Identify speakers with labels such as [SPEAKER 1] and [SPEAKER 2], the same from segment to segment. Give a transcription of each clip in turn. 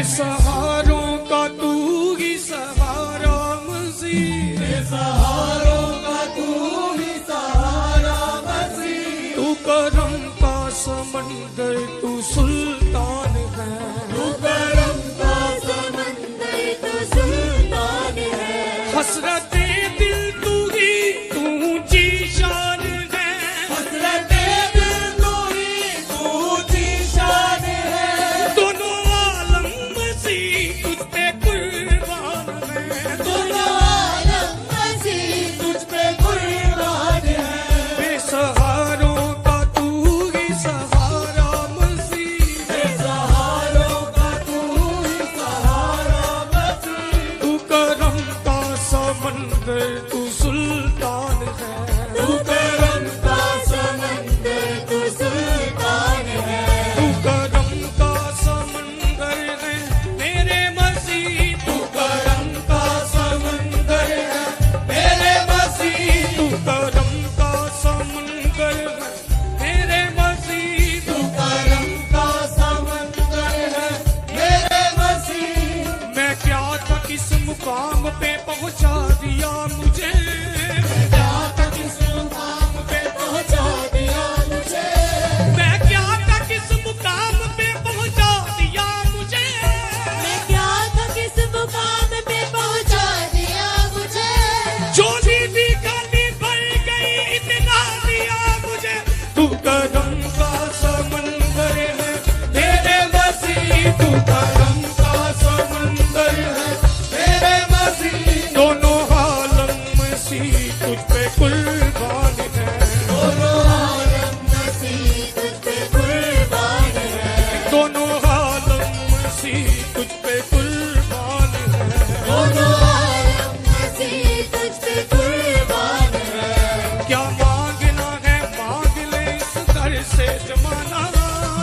[SPEAKER 1] बेसहारों का तू ही सहारा मसीह,
[SPEAKER 2] बेसहारों का तू ही सहारा मसीह।
[SPEAKER 1] तू करम का समंदर, तू सुल्तान है।
[SPEAKER 2] तू करम का समंदर, तू सुल्तान है।
[SPEAKER 1] हसरते दिल तू ही, तू ऊंची शान है।
[SPEAKER 2] हसरते दिल तू ही, तू ऊंची शान है।
[SPEAKER 1] दोनों आलम मसीह तुझ पे कुर्बान है।
[SPEAKER 2] दोनों आलम मसीह तुझ पे कुर्बान है।
[SPEAKER 1] बेसहारों का तू ही सहारा मसीह,
[SPEAKER 2] बेसहारों का तू ही सहारा मसीह।
[SPEAKER 1] तू करम का समंदर, तू सुल्तान है।
[SPEAKER 2] तू करम का समंदर, तू सुल्तान है।
[SPEAKER 1] तू करम का समंदर है मेरे मसीह,
[SPEAKER 2] तू करम का समंदर है मेरे मसीह।
[SPEAKER 1] तू करम का समंदर है मेरे मसीह।
[SPEAKER 2] तू करम का समंदर है मेरे मसीह।
[SPEAKER 1] मैं क्या था किस मुकाम पे पहुंचा दिया मुझे,
[SPEAKER 2] क्या तक इस मुकाम पे पहुंचा दिया मुझे।
[SPEAKER 1] मैं क्या था किस मुकाम पे पहुंचा दिया मुझे।
[SPEAKER 2] मैं क्या तक इस मुकाम पे पहुंचा दिया मुझे।
[SPEAKER 1] झोली भी खाली भर गई, इतना दिया मुझे। तू करम का समंदर है मेरे मसीह, तू करम का समंदर है
[SPEAKER 2] मेरे मसीह।
[SPEAKER 1] दोनों आलम मसीह तुझ पे कुर्बान है।
[SPEAKER 2] दोनों आलम मसीह तुझ पे कुर्बान है।
[SPEAKER 1] दोनों आलम मसीह तुझ पे कुर्बान है।
[SPEAKER 2] दोनों आलम मसीह तुझ पे कुर्बान है।
[SPEAKER 1] क्या मांगना है मांग ले इस घर से जमाना,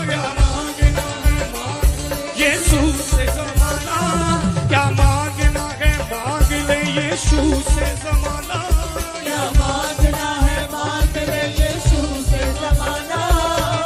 [SPEAKER 1] क्या मांगना है मांग ले यीशु से जमाना। क्या मांगना है मांग ले यीशु से जमाना।
[SPEAKER 2] क्या मांगना है मांग ले यीशु से जमाना।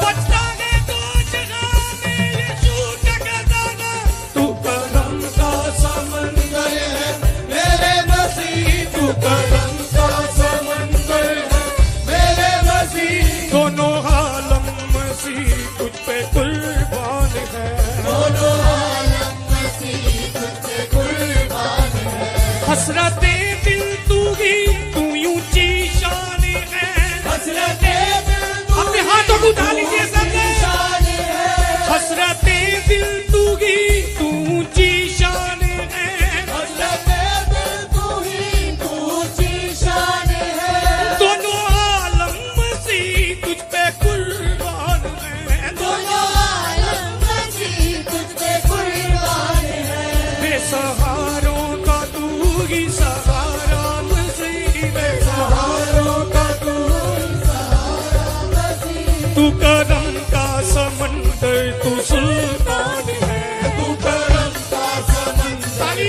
[SPEAKER 1] बचता है तो जगह में यीशु का खजाना। तू करम का समंदर है
[SPEAKER 2] मेरे मसीह।
[SPEAKER 1] तू करम का समंदर है
[SPEAKER 2] मेरे मसीह।
[SPEAKER 1] दोनों आलम मसीह तुझ पे कुर्बान है।
[SPEAKER 2] दोनों आलम मसीह तुझ पे कुर्बान है।
[SPEAKER 1] हसरते दिल तू ही, तू ऊंची शान है।
[SPEAKER 2] हसरते दिल तू
[SPEAKER 1] अपने हाथों को उठा लीजिए सबने।
[SPEAKER 2] शान है।
[SPEAKER 1] हसरते दिल तू ही, तू ऊंची शान है।
[SPEAKER 2] हसरते दिल तू ही, तू ऊंची शान है।
[SPEAKER 1] दोनों आलम मसीह तुझ पे कुर्बान है।
[SPEAKER 2] दोनों आलम मसीह तुझ पे कुर्बान है।
[SPEAKER 1] बेसहारों का तू ही सहारा मसीह, बेसहारों का तू
[SPEAKER 2] तू सहारा मसीह।
[SPEAKER 1] तू करम का समंदर, तू सुल्तान है। तू करम का समंदर,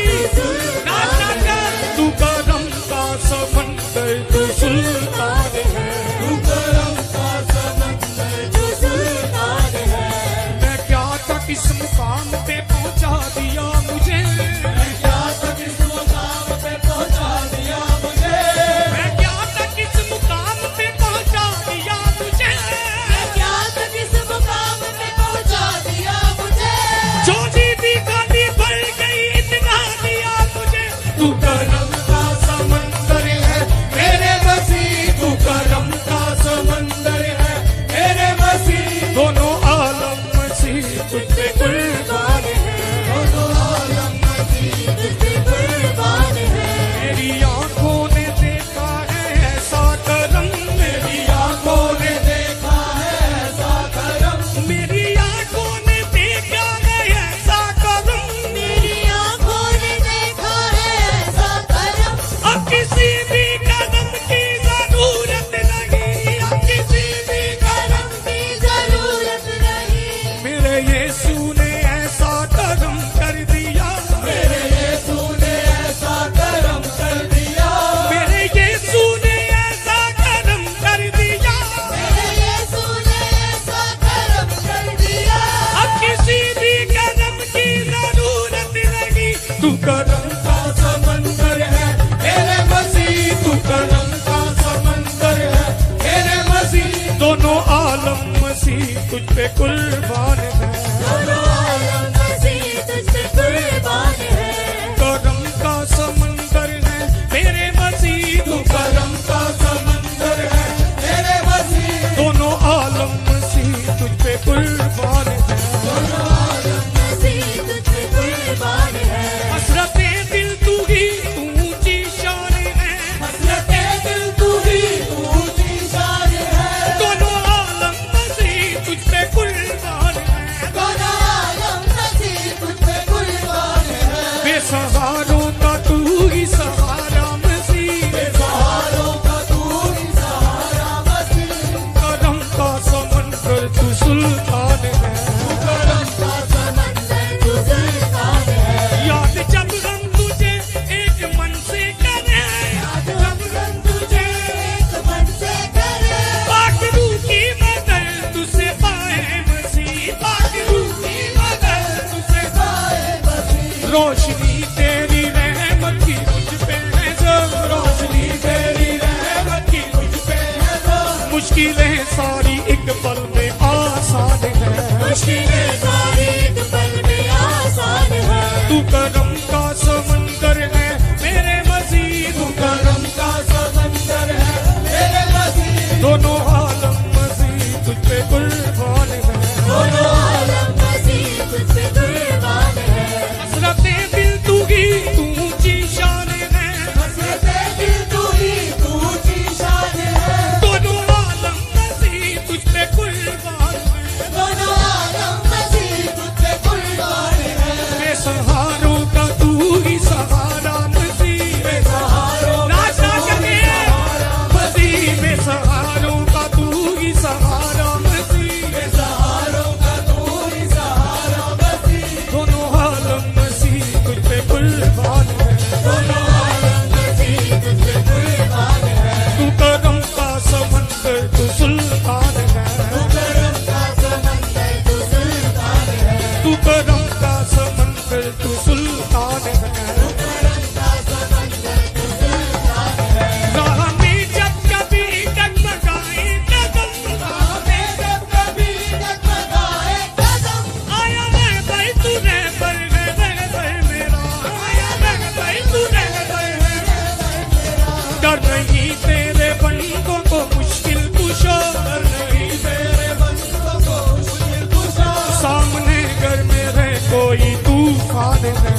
[SPEAKER 1] नाच नाच कर। तू करम का समंदर, तू सुल्तान है।
[SPEAKER 2] तू करम का समंदर, तू सुल्तान है।
[SPEAKER 1] मैं क्या था किस मुकाम पे पहुंचा दिया मुझे।
[SPEAKER 2] क्या तक इस मुकाम पे पहुंचा दिया मुझे।
[SPEAKER 1] मैं क्या था किस मुकाम पे पहुंचा दिया मुझे।
[SPEAKER 2] क्या तक इस मुकाम पे पहुंचा दिया मुझे।
[SPEAKER 1] तू करम का समंदर है मेरे मसीह, तू करम का समंदर है मेरे मसीह। दोनों आलम मसीह तुझ पे कुर्बान है,
[SPEAKER 2] दोनों आलम मसीह तुझ पे कुर्बान है।
[SPEAKER 1] करम का समंदर है मेरे मसीह, तू करम का समंदर है मेरे मसीह। दोनों आलम मसीह तुझ पे कुर्बान है,
[SPEAKER 2] दोनों आलम मसीह तुझ पे कुर्बान है।
[SPEAKER 1] हसरते दिल तू ही ऊंची शान है,
[SPEAKER 2] हसरते दिल तू ही ऊंची शान है।
[SPEAKER 1] दोनों आलम मसीह तुझ पे कुर्बान है,
[SPEAKER 2] दोनों आलम मसीह तुझ पे कुर्बान है।
[SPEAKER 1] बेसहारों का तू ही सहारा मसीह,
[SPEAKER 2] बेसहारों का तू ही सहारा मसीह।
[SPEAKER 1] करम का समंदर तू सुल्तान है,
[SPEAKER 2] करम का समंदर तू सुल्तान है।
[SPEAKER 1] याद जब हम तुझे एक मन से करें,
[SPEAKER 2] आज हम हम तुझे एक मन से करें।
[SPEAKER 1] पाक रूह की मदद तुझसे पाए मसीह, पाक रूह की मदद तुझसे
[SPEAKER 2] पाए मसीह।
[SPEAKER 1] रोशनी तेरी रहमत की मुझ पे है जब, रोशनी तेरी रहमत की मुझ पे है जब। मुश्किलें सारी एक पल में आसान है,
[SPEAKER 2] मुश्किलें सारी एक पल में आसान है।
[SPEAKER 1] तू करम का समंदर है मेरे मसीह, तू करम का समंदर है मेरे मसीह। दोनों आलम मसीह तुझ पे कुर्बान है,
[SPEAKER 2] दोनों आलम मसीह तुझ पे कुर्बान है।
[SPEAKER 1] हसरते दिल तू ही ऊंची शान है,
[SPEAKER 2] हसरते दिल तू ही ऊंची शान है।
[SPEAKER 1] दोनों आलम मसीह तुझ पे कुर्बान है,
[SPEAKER 2] दोनों आलम मसीह तुझ पे कुर्बान है।
[SPEAKER 1] बेसहारों का तू ही सहारा मसीह,
[SPEAKER 2] बेसहारों का
[SPEAKER 1] नाचा
[SPEAKER 2] तू
[SPEAKER 1] करके
[SPEAKER 2] ही सहारा
[SPEAKER 1] मसीह, बेसहारों का तू ही सहारा मसीह।
[SPEAKER 2] बेसहारों का तू ही सहारा मसीह।
[SPEAKER 1] दोनों आलम मसीह तुझ पे कुर्बान है,
[SPEAKER 2] दोनों आलम मसीह तुझ पे कुर्बान है।
[SPEAKER 1] तू करम का समंदर तू सुल्तान है,
[SPEAKER 2] तू करम का समंदर तू सुल्तान है।
[SPEAKER 1] तू करम का समंदर तू सुल्तान है।
[SPEAKER 2] करम का समंदर तू सुल्तान है।
[SPEAKER 1] राह में जब कभी डगमगाए कदम,
[SPEAKER 2] हमें जब कभी डगमगाए कदम।
[SPEAKER 1] आया मैं भाई तू रहबर मेरा, आया मैं भाई तू रहबर है। डर नहीं तेरे बंदों को मुश्किल कुशा, डर नहीं तेरे
[SPEAKER 2] बंदों को मुश्किल कुशा।
[SPEAKER 1] सामने घर में रहे कोई तूफान है,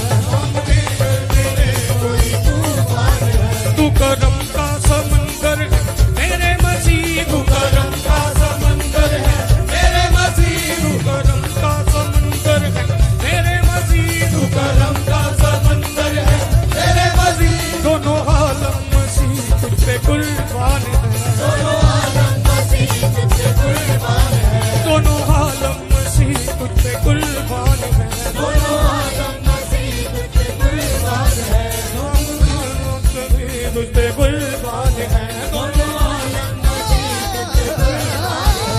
[SPEAKER 2] कोई तूफान है।
[SPEAKER 1] तू करम का समंदर है मेरे मसीह, तू करम का समंदर है मेरे मसीह। तू करम का समंदर है मेरे मसीह, तू करम का समंदर है मेरे मसीह। दोनों आलम मसीह तुझ पे कुर्बान है,
[SPEAKER 2] दोनों आलम मसीह तुझ पे कुर्बान है।
[SPEAKER 1] दोनों आलम मसीह तुझ पे कुर्बान है,
[SPEAKER 2] दोनों आलम मसीह तुझ पे कुर्बान है।
[SPEAKER 1] तुझ पे कुर्बान है।
[SPEAKER 2] दोनों आलम मसीह तुझ पे कुर्बान है।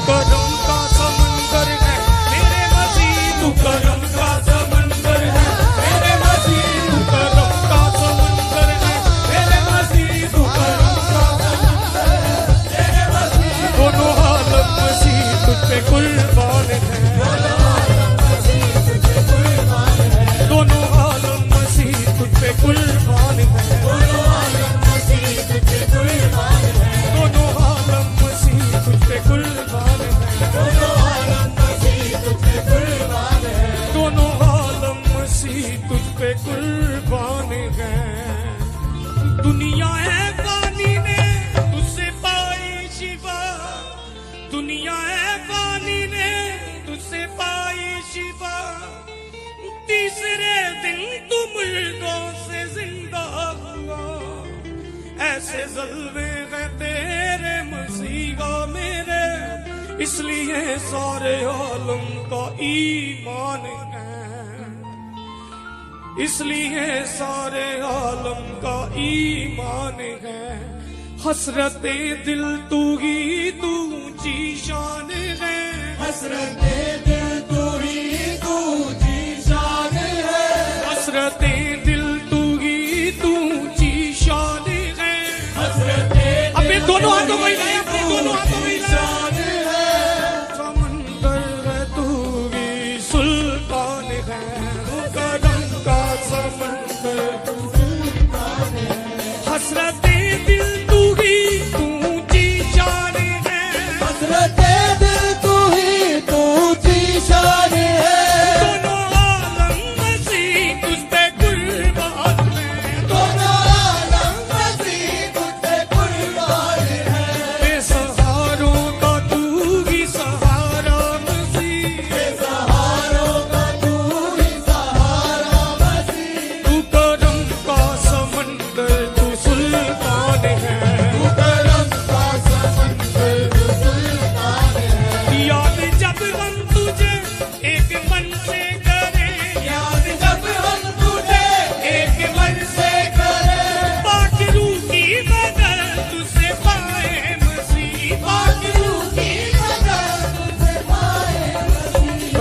[SPEAKER 1] करम का समंदर है मेरे मसीह, तू करम का समंदर है मेरे मसीह। तू करम का समंदर है मेरे मसीह, तू करम का समंदर है मेरे मसीह। दोनों आलम मसीह तुझ पे कुर्बान है,
[SPEAKER 2] दोनों आलम मसीह तुझ पे कुर्बान है।
[SPEAKER 1] दोनों आलम मसीह तुझ पे कुर्बान है,
[SPEAKER 2] दोनों आलम मसीह तुझ पे कुर्बान है।
[SPEAKER 1] दोनों आलम मसीह तुझ पे कुर्बान है,
[SPEAKER 2] दोनों आलम मसीह तुझ पे कुर्बान है।
[SPEAKER 1] दोनों आलम मसीह तुझ पे कुर्बान है। दुनिया है पानी ने तुझसे पाई शिफा, दुनिया है पानी ने तुझसे पाई शिफा। तीसरे दिन तू मुर्दों से जिंदा हुआ, ऐसे जल्वे हैं तेरे मसीहा मेरे, इसलिए सारे आलम का ईमान है, इसलिए सारे आलम का ईमान है। हसरते दिल तू ही तू ऊंची शान है,
[SPEAKER 2] हसरते दिल तू ही तू जी शान है।
[SPEAKER 1] हसरते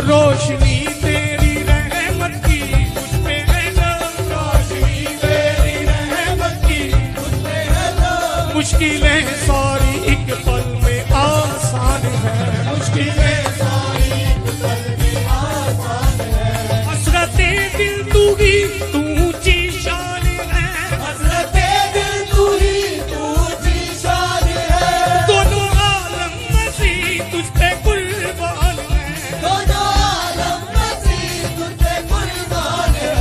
[SPEAKER 1] रोशनी तेरी रहमत की मुझ पे है ना, रोशनी तेरी रहमत की मुझ पे है ना। मुश्किलें सारी एक पल में आसान है, मुश्किलें सारी एक पल में आसान है। हसरते दिल तू ही तू ऊंची शान है,
[SPEAKER 2] हसरते दिल तू ही तू ऊंची शान है।
[SPEAKER 1] दोनों आलम मसीह तुझ पे कुर्बान है,
[SPEAKER 2] दोनों आलम मसीह तुझ पे कुर्बान है।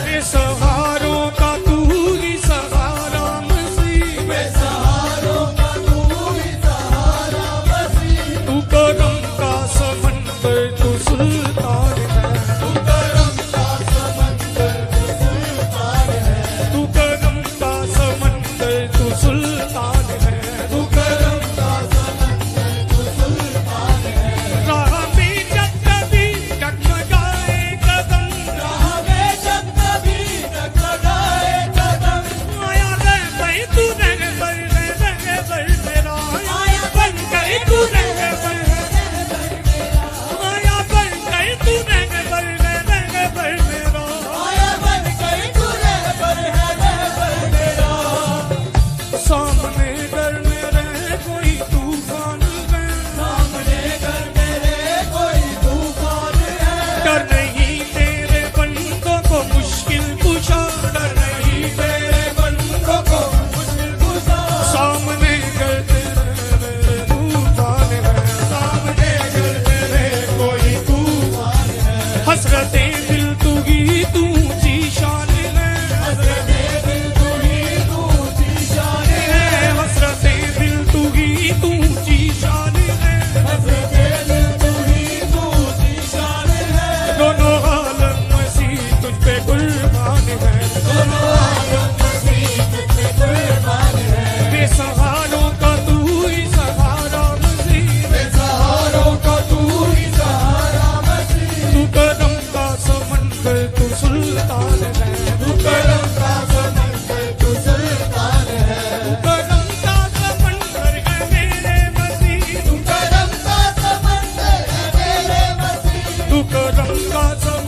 [SPEAKER 1] बेसहारों का तू ही सहारा मसीह,
[SPEAKER 2] बेसहारों का तू ही सहारा मसीह।
[SPEAKER 1] तू करम का समंदर तू सुल्तान है,
[SPEAKER 2] तू करम का समंदर तू सुल्तान है।
[SPEAKER 1] तू करम का समंदर तू सुल्तान है।
[SPEAKER 2] तू करम का समंदर तू सुल्तान है।
[SPEAKER 1] राह में जब कभी डगमगाए कदम,
[SPEAKER 2] राह में जब कभी डगमगाए कदम,
[SPEAKER 1] आया रहबर तू रहबर मेरा,
[SPEAKER 2] आया बन गए तू
[SPEAKER 1] रहबर, आया बन गए तू रहबर मेरा।
[SPEAKER 2] आया बन गए तू रहबर है रहबर मेरा।
[SPEAKER 1] सामने घर में रह कोई तूफान है,
[SPEAKER 2] सामने घर मेरे कोई तूफान है।
[SPEAKER 1] डर नहीं तेरे बंदों को मुश्किल कुशा, डर नहीं तेरे बंदों को
[SPEAKER 2] मुश्किल गुजार
[SPEAKER 1] सामने घर तेरे तूफान है, सामने घर तेरे कोई तूफान है। हसरते दिल तू ही तू ऊंची शान है,
[SPEAKER 2] हसरते दिल तू ही तू ऊंची शान है।
[SPEAKER 1] हसरते दिल तू ही तू ऊंची शान है।
[SPEAKER 2] हसरते दिल तू ही तू ऊंची शान है।
[SPEAKER 1] दोनों आलम मसीह तुझ पे कुर्बान है,
[SPEAKER 2] दोनों आलम मसीह तुझ पे कुर्बान है।
[SPEAKER 1] बेसहारों का तू ही सहारा मसीह,
[SPEAKER 2] बेसहारों का तू ही सहारा मसीह।
[SPEAKER 1] तू करम का समंदर तू सुल्तान है,
[SPEAKER 2] तू करम का समंदर तू सुल्तान है।
[SPEAKER 1] तू करम का समंदर है मेरे मसीह,
[SPEAKER 2] तू करम का समंदर है मेरे मसीह।
[SPEAKER 1] तू करम का समंदर